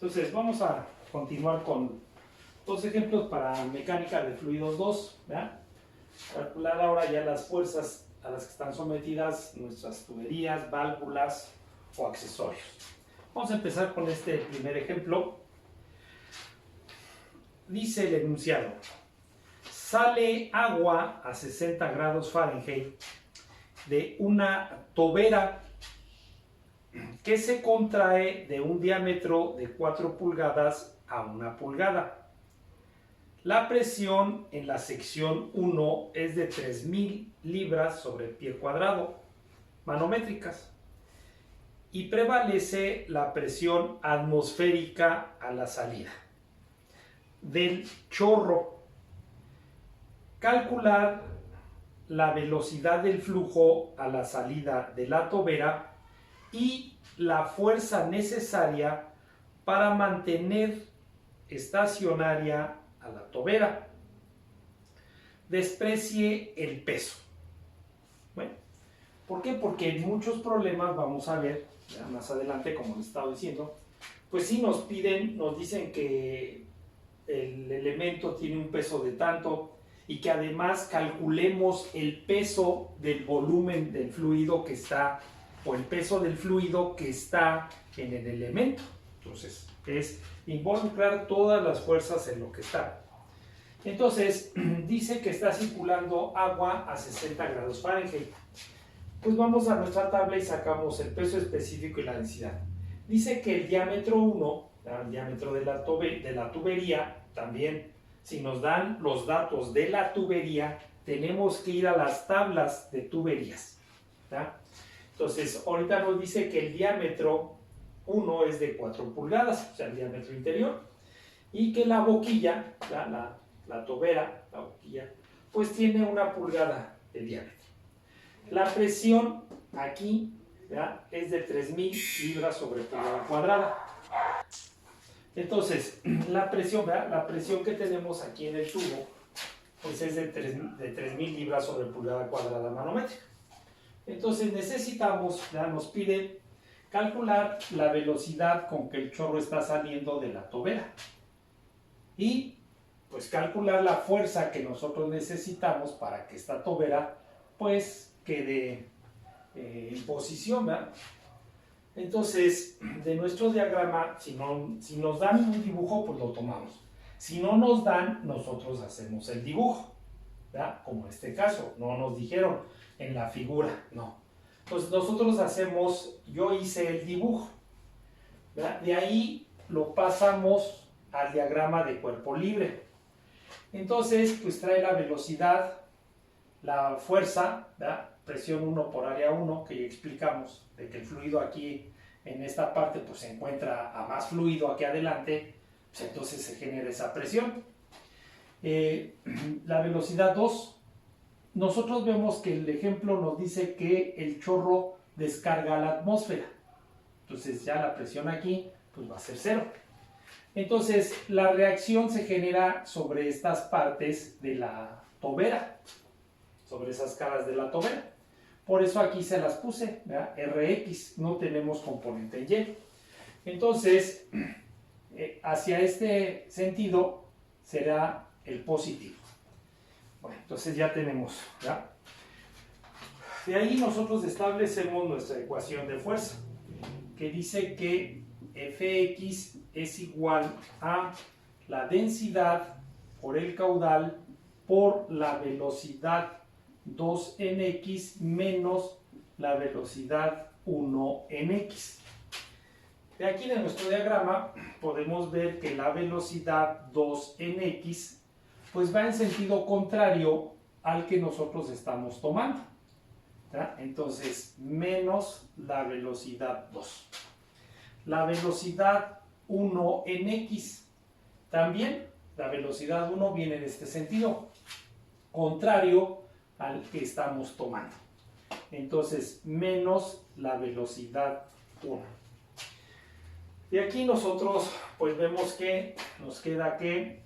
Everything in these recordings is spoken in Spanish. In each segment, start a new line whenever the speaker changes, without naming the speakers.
Entonces vamos a continuar con dos ejemplos para mecánica de fluidos 2, ¿verdad? Calcular ahora ya las fuerzas a las que están sometidas nuestras tuberías, válvulas o accesorios. Vamos a empezar con este primer ejemplo. Dice el enunciado: sale agua a 60 grados Fahrenheit de una tobera que se contrae de un diámetro de 4 pulgadas a 1 pulgada. La presión en la sección 1 es de 3000 libras sobre pie cuadrado, manométricas, y prevalece la presión atmosférica a la salida del chorro. Calcular la velocidad del flujo a la salida de la tobera y la fuerza necesaria para mantener estacionaria a la tobera. Desprecie el peso. Bueno, ¿por qué? Porque en muchos problemas, vamos a ver ya más adelante, como les estaba diciendo, pues sí nos dicen que el elemento tiene un peso de tanto y que además calculemos el peso del volumen del fluido que está, o el peso del fluido que está en el elemento. Entonces, es involucrar todas las fuerzas en lo que está. Entonces, dice que está circulando agua a 60 grados Fahrenheit. Pues vamos a nuestra tabla y sacamos el peso específico y la densidad. Dice que el diámetro 1, el diámetro de la tubería, también, si nos dan los datos de la tubería, tenemos que ir a las tablas de tuberías, ¿tá? Entonces, ahorita nos dice que el diámetro 1 es de 4 pulgadas, o sea, el diámetro interior, y que la boquilla, la tobera, la boquilla, pues tiene 1 pulgada de diámetro. La presión aquí, ¿verdad?, es de 3000 libras sobre pulgada cuadrada. Entonces, la presión, ¿verdad?, la presión que tenemos aquí en el tubo, pues es de 3000 libras sobre pulgada cuadrada manométrica. Entonces necesitamos, ¿verdad?, nos pide calcular la velocidad con que el chorro está saliendo de la tobera y pues calcular la fuerza que nosotros necesitamos para que esta tobera pues quede en posición, ¿verdad? Entonces, de nuestro diagrama, si nos dan un dibujo, pues lo tomamos. Si no nos dan, nosotros hacemos el dibujo, ¿verdad? Como en este caso, no nos dijeron en la figura, no. Entonces nosotros yo hice el dibujo, ¿verdad? De ahí lo pasamos al diagrama de cuerpo libre. Entonces, pues trae la velocidad, la fuerza, ¿verdad?, presión 1 por área 1, que ya explicamos, de que el fluido aquí en esta parte pues se encuentra a más fluido aquí adelante, pues entonces se genera esa presión. La velocidad 2, nosotros vemos que el ejemplo nos dice que el chorro descarga a la atmósfera, entonces ya la presión aquí pues va a ser 0. Entonces la reacción se genera sobre estas partes de la tobera, sobre esas caras de la tobera. Por eso aquí se las puse, ¿verdad?, Rx, no tenemos componente en Y. Entonces, hacia este sentido será el positivo. Bueno, entonces ya tenemos, ¿verdad? De ahí nosotros establecemos nuestra ecuación de fuerza, que dice que Fx es igual a la densidad por el caudal por la velocidad 2 en x menos la velocidad 1 en x. De aquí de nuestro diagrama podemos ver que la velocidad 2 en x pues va en sentido contrario al que nosotros estamos tomando, ¿verdad? Entonces menos la velocidad 2. La velocidad 1 en x también, la velocidad 1 viene en este sentido, contrario al que estamos tomando. Entonces, menos la velocidad 1. Y aquí nosotros pues vemos que nos queda que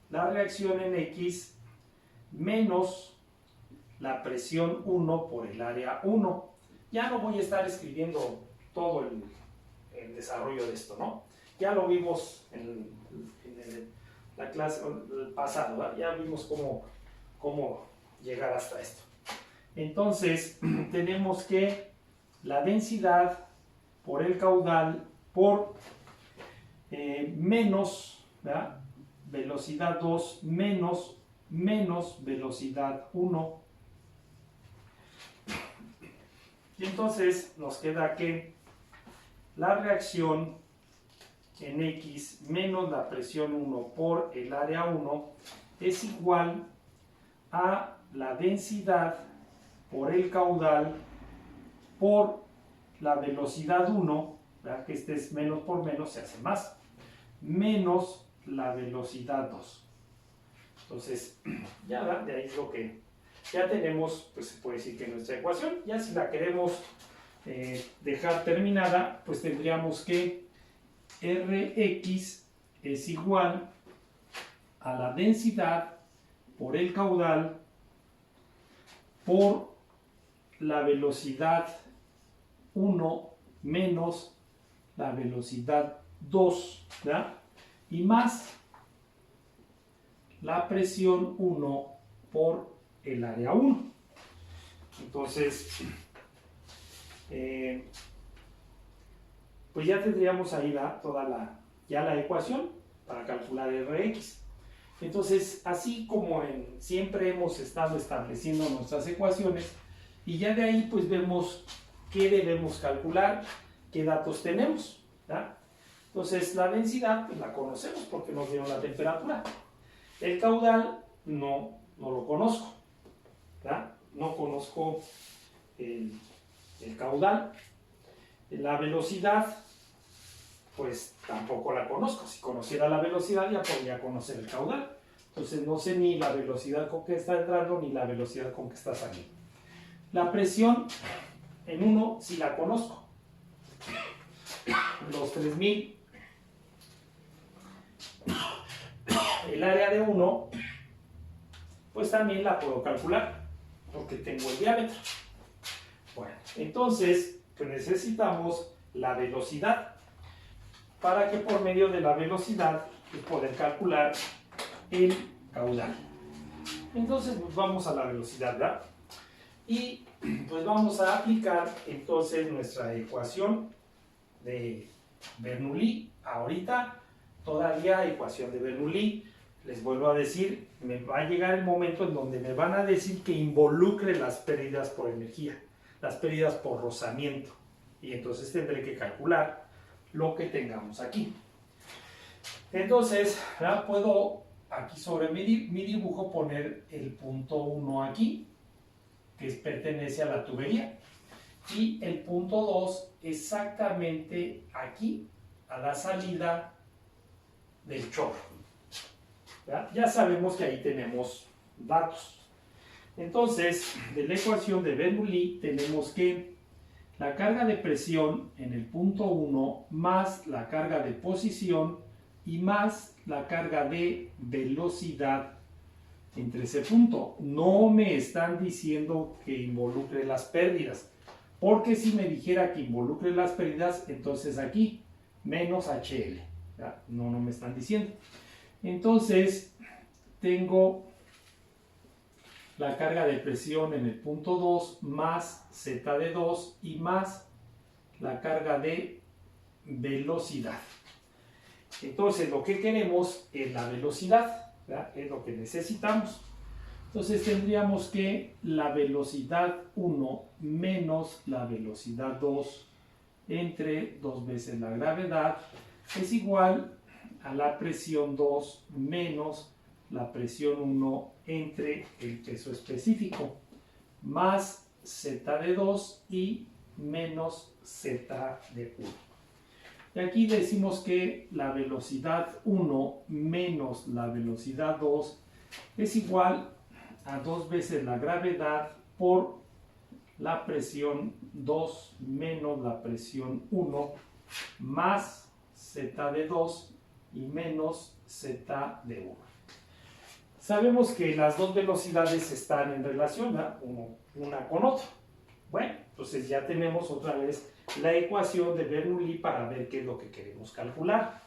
la reacción en X menos la presión 1 por el área 1. Ya no voy a estar escribiendo todo el desarrollo de esto, ¿no? ya lo vimos en la clase pasada, ¿verdad? Ya vimos cómo llegar hasta esto. Entonces, tenemos que la densidad por el caudal por menos, ¿verdad? Velocidad 2 menos velocidad 1. Y entonces nos queda que la reacción en X menos la presión 1 por el área 1 es igual a la densidad por el caudal por la velocidad 1, ¿verdad? Que este es menos por menos, se hace más, menos la velocidad 2. Entonces, ya de ahí es lo que ya tenemos, pues se puede decir que nuestra ecuación. Ya si la queremos dejar terminada, pues tendríamos que Rx es igual a la densidad por el caudal por la velocidad 1 menos la velocidad 2, ¿verdad? Y más la presión 1 por el área 1. Entonces, pues ya tendríamos ahí toda la ecuación para calcular Rx. Entonces, así como siempre hemos estado estableciendo nuestras ecuaciones, y ya de ahí pues vemos qué debemos calcular, qué datos tenemos, ¿verdad? Entonces, la densidad pues la conocemos porque nos dieron la temperatura. El caudal no lo conozco, ¿verdad? No conozco el caudal. La velocidad, pues tampoco la conozco. Si conociera la velocidad ya podría conocer el caudal. Entonces no sé ni la velocidad con que está entrando ni la velocidad con que está saliendo. La presión en 1 sí la conozco. Los 3000. El área de 1, pues también la puedo calcular porque tengo el diámetro. Bueno, entonces pues necesitamos la velocidad para que por medio de la velocidad pues, poder calcular el caudal. Entonces pues vamos a la velocidad, ¿verdad? Y pues vamos a aplicar entonces nuestra ecuación de Bernoulli. Ahorita todavía ecuación de Bernoulli. Les vuelvo a decir, me va a llegar el momento en donde me van a decir que involucre las pérdidas por energía, las pérdidas por rozamiento. Y entonces tendré que calcular lo que tengamos aquí. Entonces, ¿verdad? Puedo aquí sobre mi dibujo poner el punto 1 aquí, que pertenece a la tubería, y el punto 2 exactamente aquí, a la salida del chorro. ¿Verdad? Ya sabemos que ahí tenemos datos. Entonces, de la ecuación de Bernoulli tenemos que la carga de presión en el punto 1 más la carga de posición y más la carga de velocidad entre ese punto. No me están diciendo que involucre las pérdidas, porque si me dijera que involucre las pérdidas, entonces aquí menos HL. ¿Verdad? No me están diciendo. Entonces, tengo la carga de presión en el punto 2 más Z de 2 y más la carga de velocidad. Entonces, lo que queremos es la velocidad, ¿verdad? Es lo que necesitamos. Entonces, tendríamos que la velocidad 1 menos la velocidad 2 entre 2 veces la gravedad es igual a la presión 2 menos la presión 1 entre el peso específico, más Z de 2 y menos Z de 1. Y aquí decimos que la velocidad 1 menos la velocidad 2 es igual a 2 veces la gravedad por la presión 2 menos la presión 1 más Z de 2 y menos Z de 1. Sabemos que las dos velocidades están en relación, ¿verdad? Una con otra. Bueno, entonces ya tenemos otra vez la ecuación de Bernoulli para ver qué es lo que queremos calcular.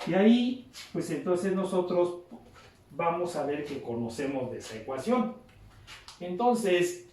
Y ahí, pues entonces nosotros vamos a ver qué conocemos de esa ecuación. Entonces,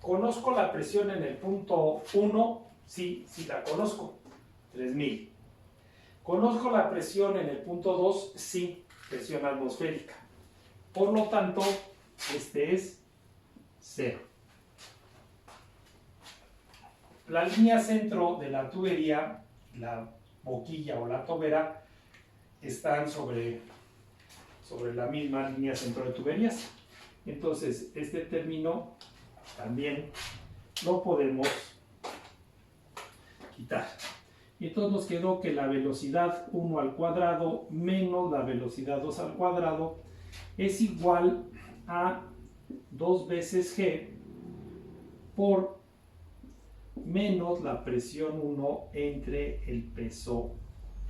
¿conozco la presión en el punto 1? Sí, sí la conozco, 3000. ¿Conozco la presión en el punto 2? Sí, presión atmosférica. Por lo tanto, este es 0. La línea centro de la tubería, la boquilla o la tobera, están sobre la misma línea centro de tuberías. Entonces, este término también lo podemos quitar. Y entonces nos quedó que la velocidad 1 al cuadrado menos la velocidad 2 al cuadrado es igual a 2 veces G por menos la presión 1 entre el peso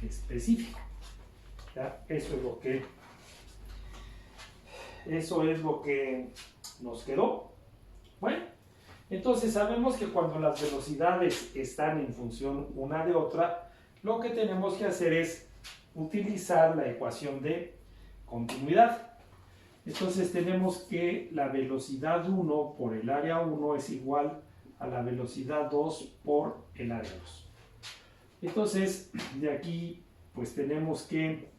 específico. ¿Ya? Eso es lo que nos quedó. Bueno, entonces sabemos que cuando las velocidades están en función una de otra, lo que tenemos que hacer es utilizar la ecuación de continuidad. Entonces tenemos que la velocidad 1 por el área 1 es igual a la velocidad 2 por el área 2. Entonces, de aquí, pues tenemos que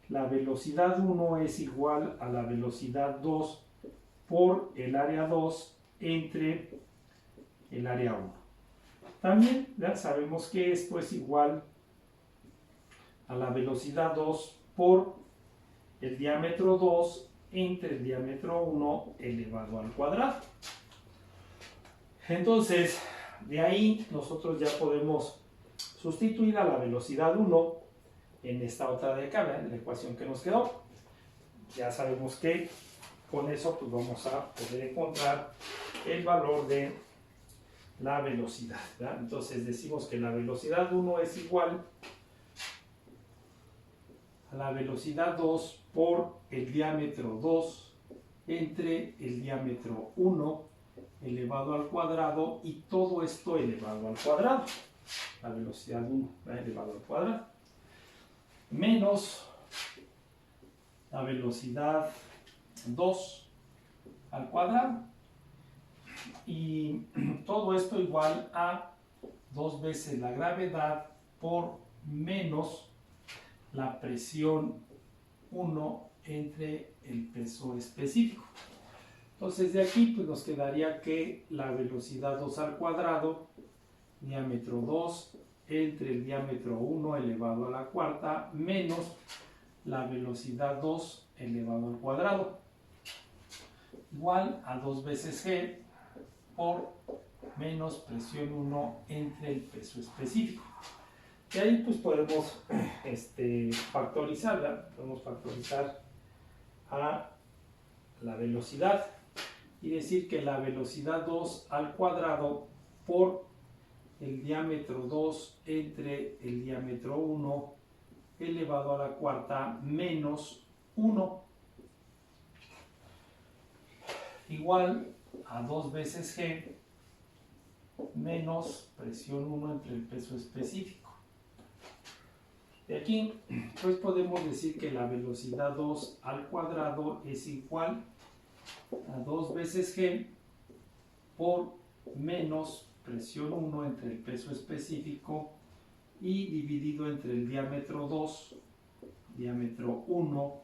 la velocidad 1 es igual a la velocidad 2 por el área 2 entre el área 1. También ya sabemos que esto es igual a la velocidad 2 por el diámetro 2 entre el diámetro 1 elevado al cuadrado. Entonces, de ahí nosotros ya podemos sustituir a la velocidad 1 en esta otra de acá, en la ecuación que nos quedó. Ya sabemos que con eso pues vamos a poder encontrar el valor de la velocidad, ¿verdad? Entonces decimos que la velocidad 1 es igual a la velocidad 2 por el diámetro 2 entre el diámetro 1 elevado al cuadrado y todo esto elevado al cuadrado. La velocidad 1 elevado al cuadrado menos la velocidad 2 al cuadrado y todo esto igual a 2 veces la gravedad por menos la presión 1 entre el peso específico. Entonces de aquí pues nos quedaría que la velocidad 2 al cuadrado, diámetro 2 entre el diámetro 1 elevado a la cuarta menos la velocidad 2 elevado al cuadrado igual a 2 veces G por menos presión 1 entre el peso específico. Y ahí pues podemos factorizarla, podemos factorizar a la velocidad y decir que la velocidad 2 al cuadrado por el diámetro 2 entre el diámetro 1 elevado a la cuarta menos 1 igual a 2 veces G menos presión 1 entre el peso específico. De aquí pues podemos decir que la velocidad 2 al cuadrado es igual a 2 veces G por menos presión 1 entre el peso específico y dividido entre el diámetro 2, diámetro 1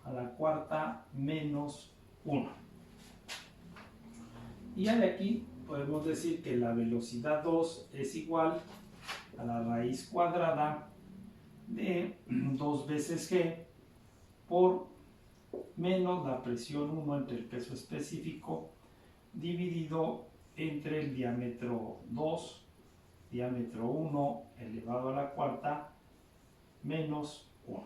a la cuarta menos 1. Y ya de aquí podemos decir que la velocidad 2 es igual a la raíz cuadrada de 2 veces G por menos la presión 1 entre el peso específico dividido entre el diámetro 2, diámetro 1 elevado a la cuarta menos 1.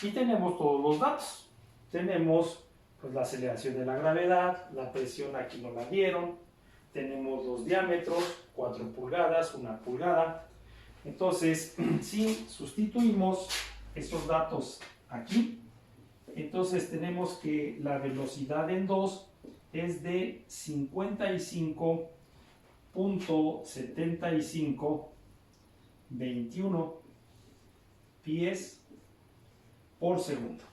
Y tenemos todos los datos. Tenemos pues, la aceleración de la gravedad, la presión aquí nos la dieron, tenemos los diámetros, 4 pulgadas, 1 pulgada. Entonces, si sustituimos estos datos aquí, entonces tenemos que la velocidad en 2 es de 55.7521 pies por segundo.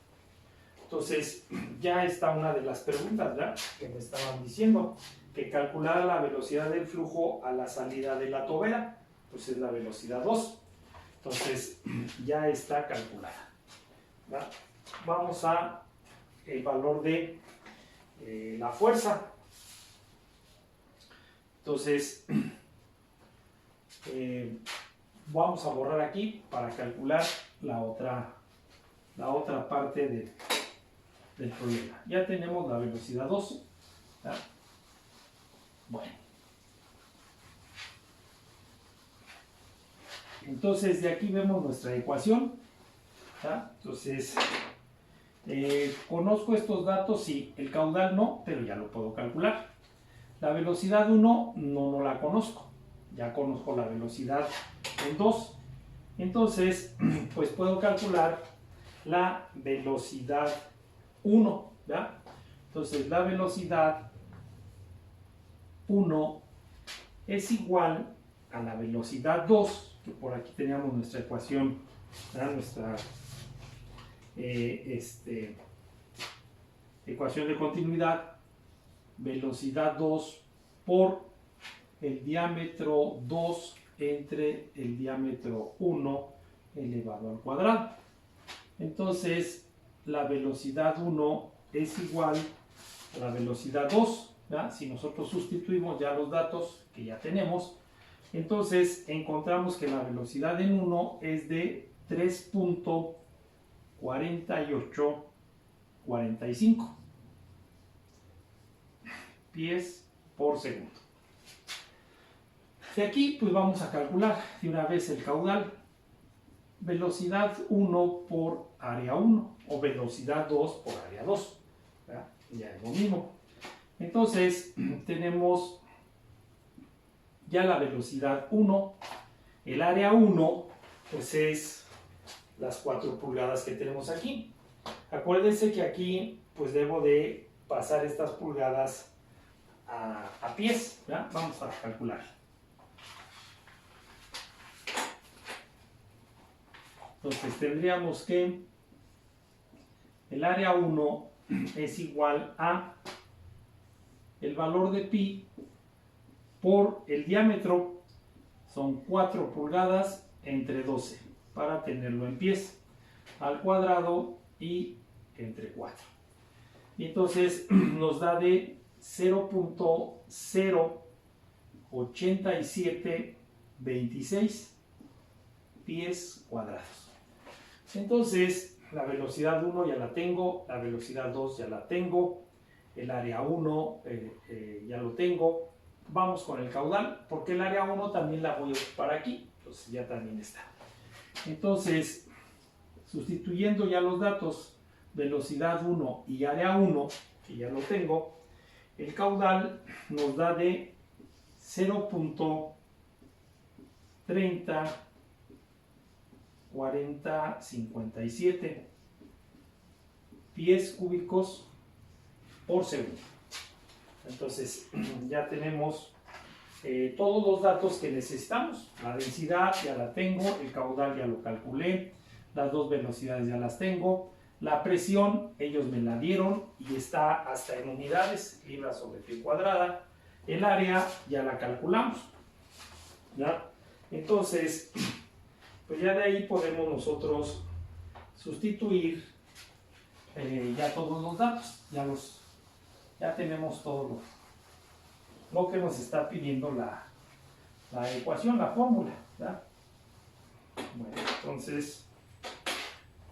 Entonces, ya está una de las preguntas, ¿verdad?, que me estaban diciendo, que calcular la velocidad del flujo a la salida de la tobera, pues es la velocidad 2. Entonces, ya está calculada, ¿verdad? Vamos a el valor de la fuerza. Entonces, vamos a borrar aquí para calcular la otra parte del problema. Ya tenemos la velocidad 2. ¿Verdad? Bueno. Entonces, de aquí vemos nuestra ecuación. ¿Verdad? Entonces, conozco estos datos, sí, el caudal no, pero ya lo puedo calcular. La velocidad 1 no la conozco, ya conozco la velocidad en 2. Entonces, pues puedo calcular la velocidad 1, ¿verdad? Entonces, la velocidad 1 es igual a la velocidad 2, que por aquí teníamos nuestra ecuación, ¿verdad? Nuestra ecuación de continuidad, velocidad 2 por el diámetro 2 entre el diámetro 1 elevado al cuadrado. Entonces, la velocidad 1 es igual a la velocidad 2, ¿verdad? Si nosotros sustituimos ya los datos que ya tenemos, entonces encontramos que la velocidad en 1 es de 3.4845 pies por segundo. De aquí pues vamos a calcular de una vez el caudal. Velocidad 1 por área 1 o velocidad 2 por área 2, ¿verdad? Ya es lo mismo. Entonces tenemos ya la velocidad 1. El área 1 pues es las 4 pulgadas que tenemos aquí. Acuérdense que aquí pues debo de pasar estas pulgadas a pies, ¿verdad? Vamos a calcular. Entonces tendríamos que el área 1 es igual a el valor de pi por el diámetro, son 4 pulgadas entre 12, para tenerlo en pies, al cuadrado y entre 4. Y entonces nos da de 0.08726 pies cuadrados. Entonces, la velocidad 1 ya la tengo, la velocidad 2 ya la tengo, el área 1 ya lo tengo. Vamos con el caudal, porque el área 1 también la voy a ocupar aquí, entonces ya también está. Entonces, sustituyendo ya los datos, velocidad 1 y área 1, que ya lo tengo, el caudal nos da de 0.304057 pies cúbicos por segundo. Entonces ya tenemos todos los datos que necesitamos. La densidad ya la tengo, el caudal ya lo calculé, las dos velocidades ya las tengo, la presión ellos me la dieron y está hasta en unidades, libras sobre pie cuadrada. El área ya la calculamos, ¿ya? Entonces, pues ya de ahí podemos nosotros sustituir ya todos los datos, ya tenemos todo lo que nos está pidiendo la ecuación, la fórmula, ¿ya? Bueno, entonces,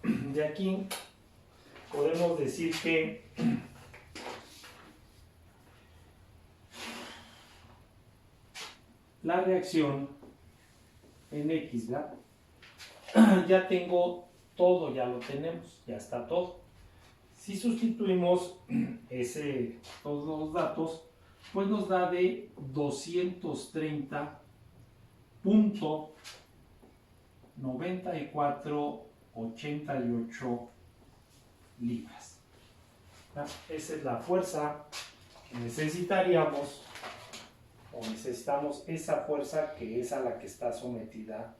de aquí podemos decir que la reacción en X, ¿verdad? Ya tengo todo, ya lo tenemos, ya está todo. Si sustituimos todos los datos, pues nos da de 230.9488 libras. Esa es la fuerza necesitaríamos o necesitamos esa fuerza que es a la que está sometida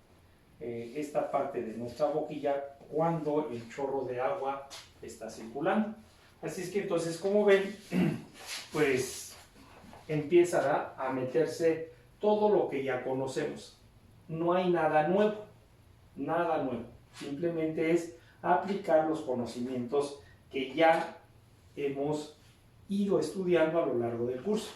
esta parte de nuestra boquilla cuando el chorro de agua está circulando. Así es que entonces, como ven, pues empieza a meterse todo lo que ya conocemos. No hay nada nuevo, nada nuevo. Simplemente es aplicar los conocimientos que ya hemos ido estudiando a lo largo del curso.